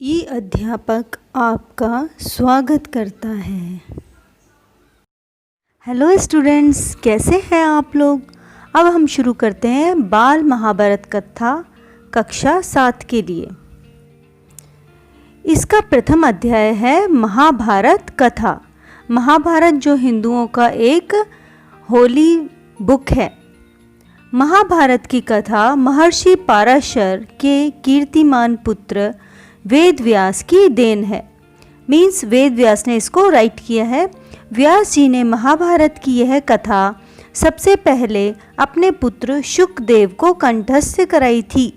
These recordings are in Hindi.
ई अध्यापक आपका स्वागत करता है। हेलो स्टूडेंट्स, कैसे हैं आप लोग। अब हम शुरू करते हैं बाल महाभारत कथा कक्षा 7 के लिए। इसका प्रथम अध्याय है महाभारत कथा। महाभारत जो हिंदुओं का एक होली बुक है। महाभारत की कथा महर्षि पाराशर के कीर्तिमान पुत्र वेद व्यास की देन है। मीन्स वेद व्यास ने इसको राइट किया है। व्यास जी ने महाभारत की यह कथा सबसे पहले अपने पुत्र शुकदेव को कंठस्थ कराई थी।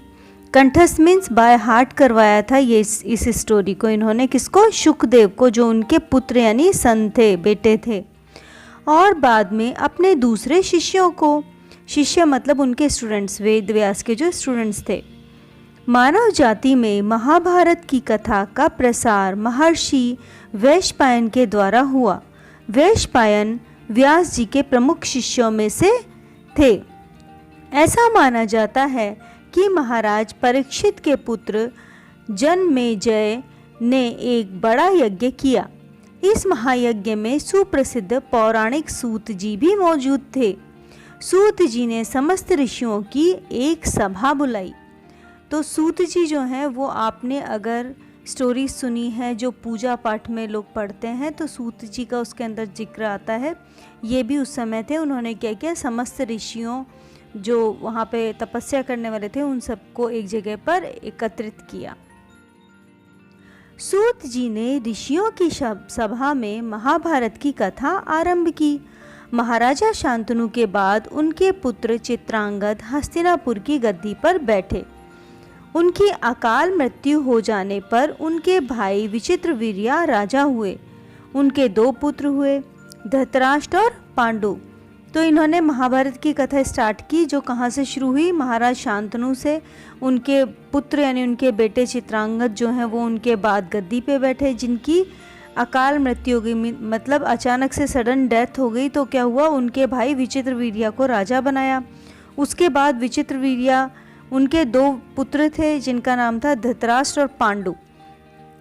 कंठस्थ मीन्स बाय हार्ट करवाया था ये इस स्टोरी को इन्होंने किसको, शुकदेव को, जो उनके पुत्र यानी सन थे, बेटे थे। और बाद में अपने दूसरे शिष्यों को, शिष्य मतलब उनके स्टूडेंट्स, वेद व्यास के जो स्टूडेंट्स थे। मानव जाति में महाभारत की कथा का प्रसार महर्षि वैशंपायन के द्वारा हुआ। वैशंपायन व्यास जी के प्रमुख शिष्यों में से थे। ऐसा माना जाता है कि महाराज परीक्षित के पुत्र जनमेजय ने एक बड़ा यज्ञ किया। इस महायज्ञ में सुप्रसिद्ध पौराणिक सूत जी भी मौजूद थे। सूत जी ने समस्त ऋषियों की एक सभा बुलाई। तो सूत जी जो हैं वो आपने अगर स्टोरी सुनी है जो पूजा पाठ में लोग पढ़ते हैं तो सूत जी का उसके अंदर जिक्र आता है। ये भी उस समय थे। उन्होंने क्या किया, समस्त ऋषियों जो वहाँ पे तपस्या करने वाले थे उन सबको एक जगह पर एकत्रित किया। सूत जी ने ऋषियों की सभा में महाभारत की कथा आरंभ की। महाराजा शांतनु के बाद उनके पुत्र चित्रांगद हस्तिनापुर की गद्दी पर बैठे। उनकी अकाल मृत्यु हो जाने पर उनके भाई विचित्रवीर्य राजा हुए। उनके 2 पुत्र हुए, धृतराष्ट्र और पांडु। तो इन्होंने महाभारत की कथा स्टार्ट की जो कहाँ से शुरू हुई, महाराज शांतनु से। उनके पुत्र यानी उनके बेटे चित्रांगद जो हैं वो उनके बाद गद्दी पे बैठे, जिनकी अकाल मृत्यु हो गई, मतलब अचानक से सडन डेथ हो गई। तो क्या हुआ, उनके भाई विचित्रवीर्य को राजा बनाया। उसके बाद विचित्रवीर्य, उनके 2 पुत्र थे जिनका नाम था धृतराष्ट्र और पांडु।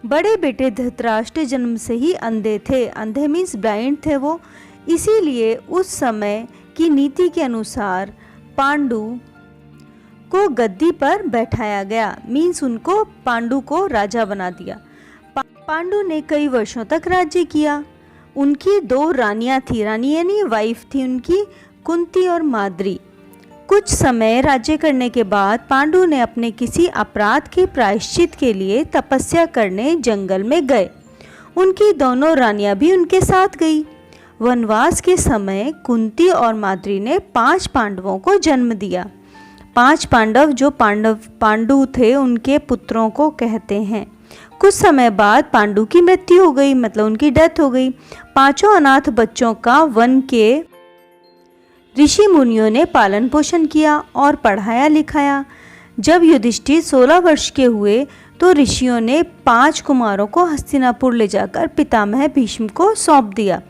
बड़े बेटे धृतराष्ट्र जन्म से ही अंधे थे। अंधे मीन्स ब्लाइंड थे वो। इसीलिए उस समय की नीति के अनुसार पांडु को गद्दी पर बैठाया गया। मीन्स उनको, पांडु को राजा बना दिया। पांडु ने कई वर्षों तक राज्य किया। उनकी 2 रानियां थी, रानी यानी वाइफ थी उनकी, कुंती और माद्री। कुछ समय राज्य करने के बाद पांडु ने अपने किसी अपराध के प्रायश्चित के लिए तपस्या करने जंगल में गए। उनकी दोनों रानियां भी उनके साथ गई। वनवास के समय कुंती और माद्री ने 5 पांडवों को जन्म दिया। 5 पांडव जो पांडु थे उनके पुत्रों को कहते हैं। कुछ समय बाद पांडु की मृत्यु हो गई, मतलब उनकी डेथ हो गई। 5 अनाथ बच्चों का वन के ऋषि मुनियों ने पालन पोषण किया और पढ़ाया लिखाया। जब युधिष्ठिर 16 वर्ष के हुए तो ऋषियों ने 5 कुमारों को हस्तिनापुर ले जाकर पितामह भीष्म को सौंप दिया।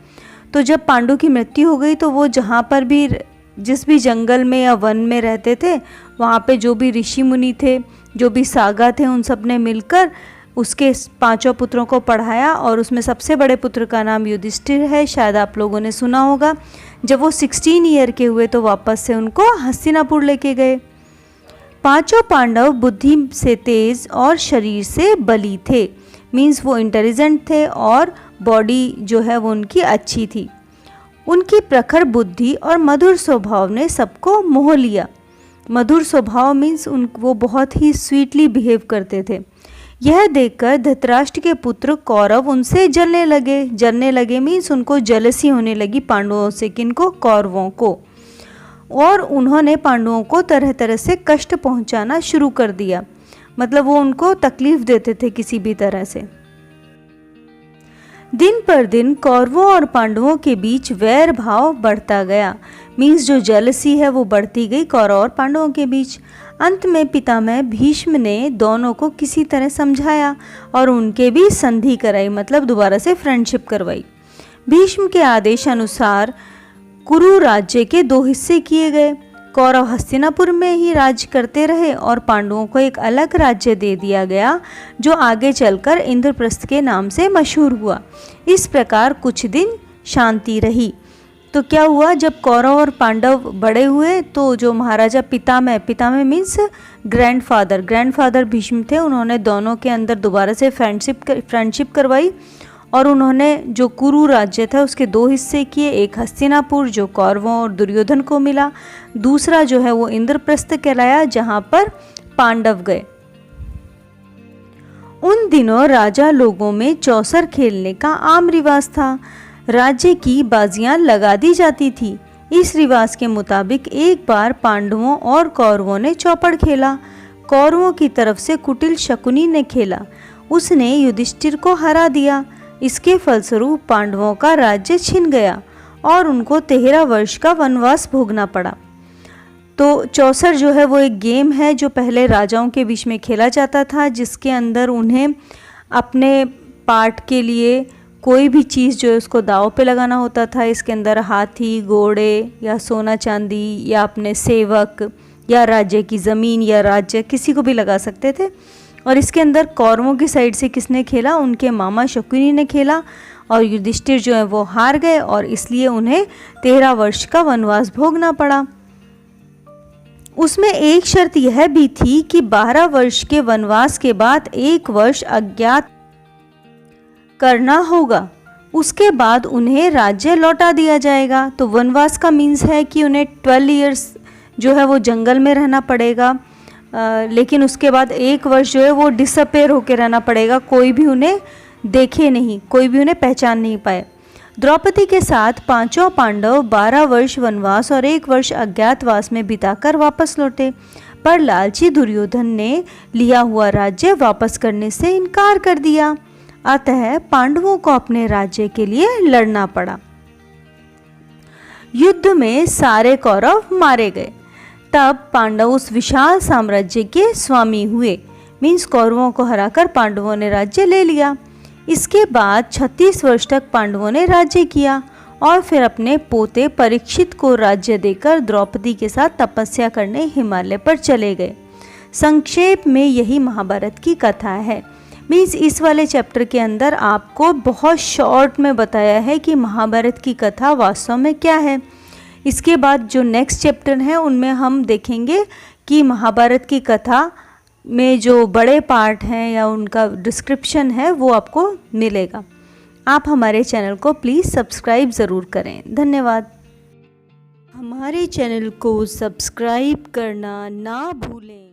तो जब पांडु की मृत्यु हो गई तो वो जहाँ पर भी, जिस भी जंगल में या वन में रहते थे, वहाँ पे जो भी ऋषि मुनि थे, जो भी सागा थे, उन सब ने मिलकर उसके 5 पुत्रों को पढ़ाया। और उसमें सबसे बड़े पुत्र का नाम युधिष्ठिर है, शायद आप लोगों ने सुना होगा। जब वो 16 ईयर के हुए तो वापस से उनको हस्तिनापुर लेके गए। 5 पांडव बुद्धि से तेज और शरीर से बली थे। मीन्स वो इंटेलिजेंट थे और बॉडी जो है वो उनकी अच्छी थी। उनकी प्रखर बुद्धि और मधुर स्वभाव ने सबको मोह लिया। मधुर स्वभाव मीन्स वो बहुत ही स्वीटली बिहेव करते थे। यह देखकर धृतराष्ट्र के पुत्र कौरव उनसे जलने लगे मीन्स उनको जलसी होने लगी पांडवों से, किनको, कौरवों को। और उन्होंने पांडवों को तरह तरह से कष्ट पहुंचाना शुरू कर दिया, मतलब वो उनको तकलीफ देते थे किसी भी तरह से। दिन पर दिन कौरवों और पांडवों के बीच वैर भाव बढ़ता गया। मीन्स जो जेलसी है वो बढ़ती गई कौरव और पांडवों के बीच। अंत में पितामह भीष्म ने दोनों को किसी तरह समझाया और उनके भी संधि कराई, मतलब दोबारा से फ्रेंडशिप करवाई। भीष्म के आदेश अनुसार कुरु राज्य के 2 हिस्से किए गए। कौरव हस्तिनापुर में ही राज्य करते रहे और पांडवों को एक अलग राज्य दे दिया गया जो आगे चलकर इंद्रप्रस्थ के नाम से मशहूर हुआ। इस प्रकार कुछ दिन शांति रही। तो क्या हुआ, जब कौरव और पांडव बड़े हुए तो जो महाराजा पितामह मीन्स ग्रैंडफादर भीष्म थे, उन्होंने दोनों के अंदर दोबारा से फ्रेंडशिप करवाई और उन्होंने जो कुरु राज्य था उसके 2 हिस्से किए। एक हस्तिनापुर जो कौरवों और दुर्योधन को मिला, दूसरा जो है वो इंद्रप्रस्थ कहलाया जहाँ पर पांडव गए। उन दिनों राजा लोगों में चौसर खेलने का आम रिवाज था। राज्य की बाजियां लगा दी जाती थी। इस रिवाज के मुताबिक एक बार पांडवों और कौरवों ने चौपड़ खेला। कौरवों की तरफ से कुटिल शकुनी ने खेला, उसने युधिष्ठिर को हरा दिया। इसके फलस्वरूप पांडवों का राज्य छिन गया और उनको 13 वर्ष का वनवास भोगना पड़ा। तो चौसर जो है वो एक गेम है जो पहले राजाओं के बीच में खेला जाता था, जिसके अंदर उन्हें अपने पार्ट के लिए कोई भी चीज़ जो है उसको दांव पे लगाना होता था। इसके अंदर हाथी, घोड़े या सोना चांदी या अपने सेवक या राज्य की ज़मीन या राज्य किसी को भी लगा सकते थे। और इसके अंदर कौरवों की साइड से किसने खेला, उनके मामा शकुनी ने खेला और युधिष्ठिर जो है वो हार गए और इसलिए उन्हें 13 वर्ष का वनवास भोगना पड़ा। उसमें एक शर्त यह भी थी कि 12 वर्ष के वनवास के बाद 1 वर्ष अज्ञात करना होगा, उसके बाद उन्हें राज्य लौटा दिया जाएगा। तो वनवास का मीन्स है कि उन्हें 12 इयर्स जो है वो जंगल में रहना पड़ेगा, लेकिन उसके बाद 1 वर्ष जो है वो डिसअपेयर होकर रहना पड़ेगा, कोई भी उन्हें देखे नहीं, कोई भी उन्हें पहचान नहीं पाए। द्रौपदी के साथ 5 पांडव 12 वर्ष वनवास और 1 वर्ष अज्ञातवास में बिताकर वापस लौटे, पर लालची दुर्योधन ने लिया हुआ राज्य वापस करने से इनकार कर दिया। अतः पांडवों को अपने राज्य के लिए लड़ना पड़ा। युद्ध में सारे कौरव मारे गए। तब पांडव उस विशाल साम्राज्य के स्वामी हुए, मीन्स कौरवों को हराकर पांडवों ने राज्य ले लिया। इसके बाद 36 वर्ष तक पांडवों ने राज्य किया और फिर अपने पोते परीक्षित को राज्य देकर द्रौपदी के साथ तपस्या करने हिमालय पर चले गए। संक्षेप में यही महाभारत की कथा है। मीन्स इस वाले चैप्टर के अंदर आपको बहुत शॉर्ट में बताया है कि महाभारत की कथा वास्तव में क्या है। इसके बाद जो नेक्स्ट चैप्टर है उनमें हम देखेंगे कि महाभारत की कथा में जो बड़े पार्ट हैं या उनका डिस्क्रिप्शन है वो आपको मिलेगा। आप हमारे चैनल को प्लीज़ सब्सक्राइब ज़रूर करें। धन्यवाद। हमारे चैनल को सब्सक्राइब करना ना भूलें।